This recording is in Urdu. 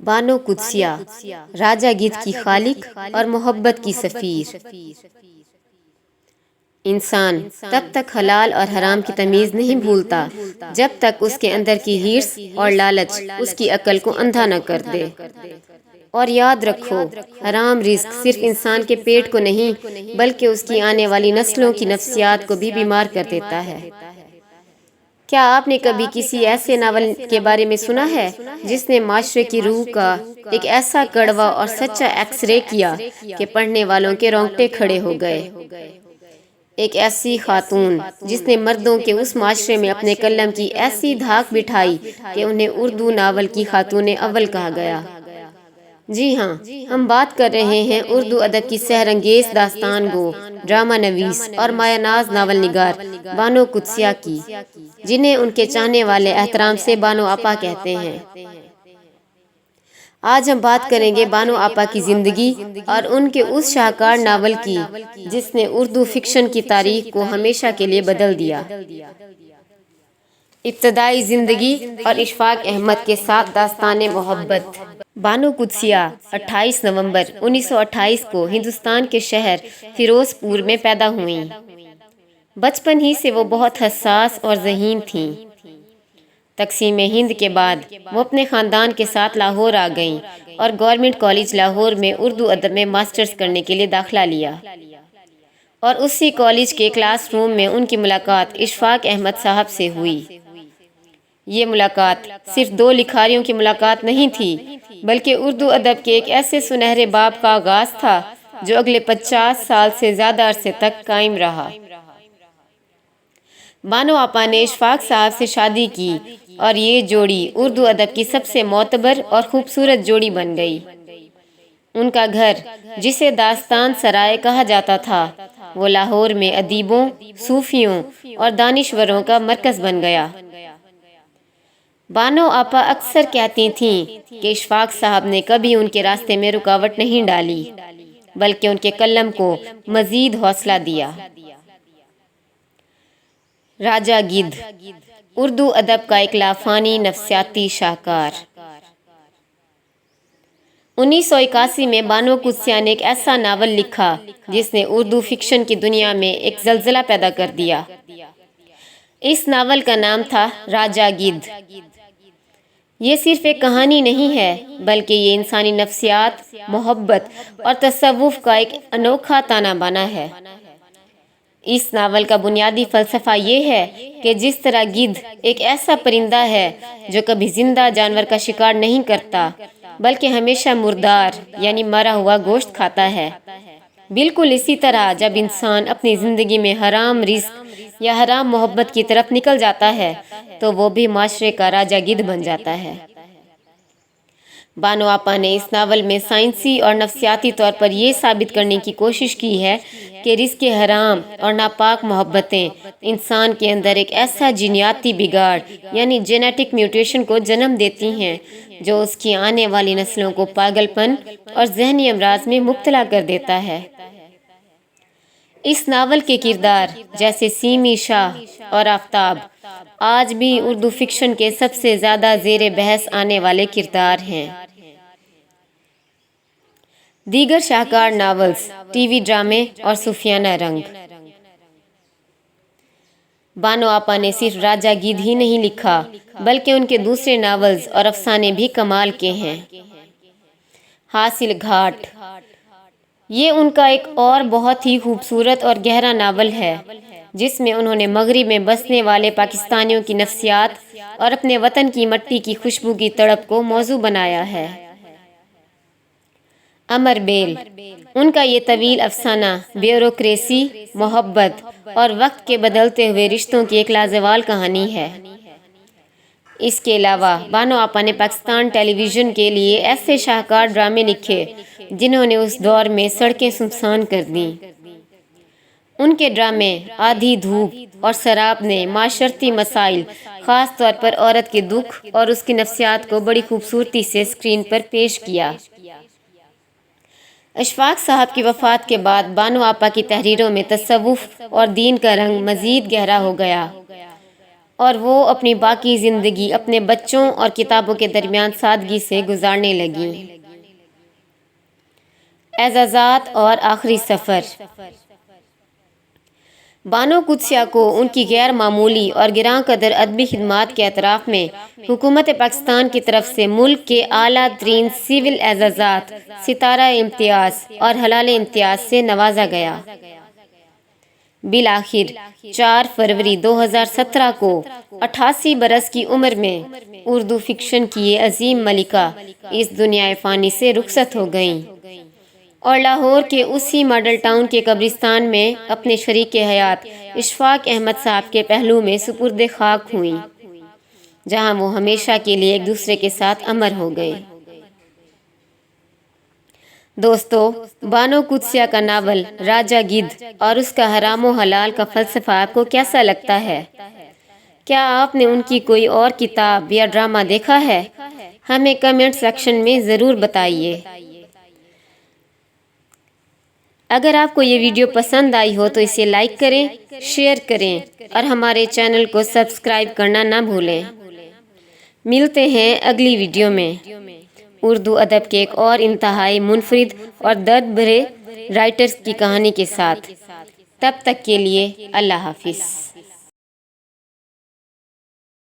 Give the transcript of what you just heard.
بانو قدسیہ، راجہ گدھ کی خالق اور محبت کی سفیر۔ انسان تب تک حلال اور حرام کی تمیز نہیں بھولتا جب تک اس کے اندر کی ہرس اور لالچ اس کی عقل کو اندھا نہ کر دے۔ اور یاد رکھو، حرام رزق صرف انسان کے پیٹ کو نہیں بلکہ اس کی آنے والی نسلوں کی نفسیات کو بھی بیمار کر دیتا ہے۔ کیا آپ نے کبھی کسی ایسے ناول کے بارے میں سنا ہے جس نے معاشرے کی روح کا ایک ایسا کڑوا اور سچا ایکس رے کیا کہ پڑھنے والوں کے رونگٹے کھڑے ہو گئے؟ ایک ایسی خاتون جس نے مردوں کے اس معاشرے میں اپنے قلم کی ایسی دھاک بٹھائی کہ انہیں اردو ناول کی خاتون اول کہا گیا۔ جی ہاں، ہم بات کر رہے ہیں اردو ادب کی سحر انگیز داستان گو، ڈرامہ نویس اور مایہ ناز ناول نگار بانو قدسیہ کی، جنہیں ان کے چاہنے والے احترام سے بانو آپا کہتے ہیں۔ آج ہم بات کریں گے بانو آپا کی زندگی اور ان کے اس شاہکار ناول کی جس نے اردو فکشن کی تاریخ کو ہمیشہ کے لیے بدل دیا۔ ابتدائی زندگی اور اشفاق احمد کے ساتھ داستان محبت۔ بانو قدسیہ 28 نومبر 1928 کو ہندوستان کے شہر فیروز پور میں پیدا ہوئیں۔ بچپن ہی سے وہ بہت حساس اور ذہین تھیں۔ تقسیم ہند کے بعد وہ اپنے خاندان کے ساتھ لاہور آ گئیں اور گورنمنٹ کالج لاہور میں اردو ادب میں ماسٹرز کرنے کے لیے داخلہ لیا، اور اسی کالج کے کلاس روم میں ان کی ملاقات اشفاق احمد صاحب سے ہوئی۔ یہ ملاقات صرف دو لکھاریوں کی ملاقات نہیں تھی بلکہ اردو ادب کے ایک ایسے سنہرے باب کا آغاز تھا جو اگلے 50 سال سے زیادہ عرصے تک قائم رہا۔ بانو آپا نے اشفاق صاحب سے شادی کی اور یہ جوڑی اردو ادب کی سب سے معتبر اور خوبصورت جوڑی بن گئی۔ ان کا گھر، جسے داستان سرائے کہا جاتا تھا، وہ لاہور میں ادیبوں، صوفیوں اور دانشوروں کا مرکز بن گیا۔ بانو آپا اکثر کہتی تھیں کہ اشفاق صاحب نے کبھی ان کے راستے میں رکاوٹ نہیں ڈالی بلکہ ان کے قلم کو مزید حوصلہ دیا۔ راجہ گدھ، اردو ادب کا ایک لافانی نفسیاتی شاہکار۔ 1981 میں بانو قدسیہ نے ایک ایسا ناول لکھا جس نے اردو فکشن کی دنیا میں ایک زلزلہ پیدا کر دیا۔ اس ناول کا نام تھا راجہ گدھ۔ یہ صرف ایک کہانی نہیں ہے بلکہ یہ انسانی نفسیات، محبت اور تصوف کا ایک انوکھا تانا بانا ہے۔ اس ناول کا بنیادی فلسفہ یہ ہے کہ جس طرح گدھ ایک ایسا پرندہ ہے جو کبھی زندہ جانور کا شکار نہیں کرتا بلکہ ہمیشہ مردار یعنی مرا ہوا گوشت کھاتا ہے، بالکل اسی طرح جب انسان اپنی زندگی میں حرام رزق یا حرام محبت کی طرف نکل جاتا ہے تو وہ بھی معاشرے کا راجہ گدھ بن جاتا ہے۔ بانو آپا نے اس ناول میں سائنسی اور نفسیاتی طور پر یہ ثابت کرنے کی کوشش کی ہے کہ رزق حرام اور ناپاک محبتیں انسان کے اندر ایک ایسا جینیاتی بگاڑ یعنی جینیٹک میوٹیشن کو جنم دیتی ہیں جو اس کی آنے والی نسلوں کو پاگل پن اور ذہنی امراض میں مبتلا کر دیتا ہے۔ اس ناول کے کردار جیسے سیمی شاہ اور آفتاب آج بھی اردو فکشن کے سب سے زیادہ زیر بحث آنے والے کردار ہیں۔ دیگر شاہکار ناولز، ٹی وی ڈرامے اور صوفیانہ رنگ۔ بانو آپا نے صرف راجہ گدھ ہی نہیں لکھا بلکہ ان کے دوسرے ناولز اور افسانے بھی کمال کے ہیں۔ حاصل گھاٹ، یہ ان کا ایک اور بہت ہی خوبصورت اور گہرا ناول ہے جس میں انہوں نے مغرب میں بسنے والے پاکستانیوں کی نفسیات اور اپنے وطن کی مٹی کی خوشبو کی تڑپ کو موضوع بنایا ہے۔ امر بیل، ان کا یہ طویل افسانہ بیوروکریسی، محبت اور وقت کے بدلتے ہوئے رشتوں کی ایک لازوال کہانی ہے۔ اس کے علاوہ بانو آپا نے پاکستان ٹیلی ویژن کے لیے ایسے شاہکار ڈرامے لکھے جنہوں نے اس دور میں سڑکیں سنسان کر دیں۔ ان کے ڈرامے آدھی دھوپ اور سراب نے معاشرتی مسائل، خاص طور پر عورت کے دکھ اور اس کی نفسیات کو بڑی خوبصورتی سے اسکرین پر پیش کیا۔ اشفاق صاحب کی وفات کے بعد بانو آپا کی تحریروں میں تصوف اور دین کا رنگ مزید گہرا ہو گیا۔ اور وہ اپنی باقی زندگی اپنے بچوں اور کتابوں کے درمیان سادگی سے گزارنے لگیں۔ اعزازات اور آخری سفر۔ بانو قدسیہ کو ان کی غیر معمولی اور گراں قدر ادبی خدمات کے اعتراف میں حکومت پاکستان کی طرف سے ملک کے اعلیٰ ترین سول اعزازات، ستارہ امتیاز اور ہلال امتیاز سے نوازا گیا۔ بالآخر 4 فروری 2017 کو 88 برس کی عمر میں اردو فکشن کی یہ عظیم ملکہ اس دنیا فانی سے رخصت ہو گئیں اور لاہور کے اسی ماڈل ٹاؤن کے قبرستان میں اپنے شریک حیات اشفاق احمد صاحب کے پہلو میں سپرد خاک ہوئیں، جہاں وہ ہمیشہ کے لیے ایک دوسرے کے ساتھ امر ہو گئے۔ دوستو، بانو قدسیہ کا ناول راجہ گدھ اور اس کا حرام و حلال کا فلسفہ آپ کو کیسا لگتا ہے؟ کیا آپ نے ان کی کوئی اور کتاب یا ڈرامہ دیکھا ہے؟ ہمیں کمنٹ سیکشن میں ضرور بتائیے۔ اگر آپ کو یہ ویڈیو پسند آئی ہو تو اسے لائک کریں، شیئر کریں اور ہمارے چینل کو سبسکرائب کرنا نہ بھولیں۔ ملتے ہیں اگلی ویڈیو میں اردو ادب کے ایک اور انتہائی منفرد اور درد بھرے رائٹرز کی کہانی کے ساتھ۔ تب تک کے لیے اللہ حافظ۔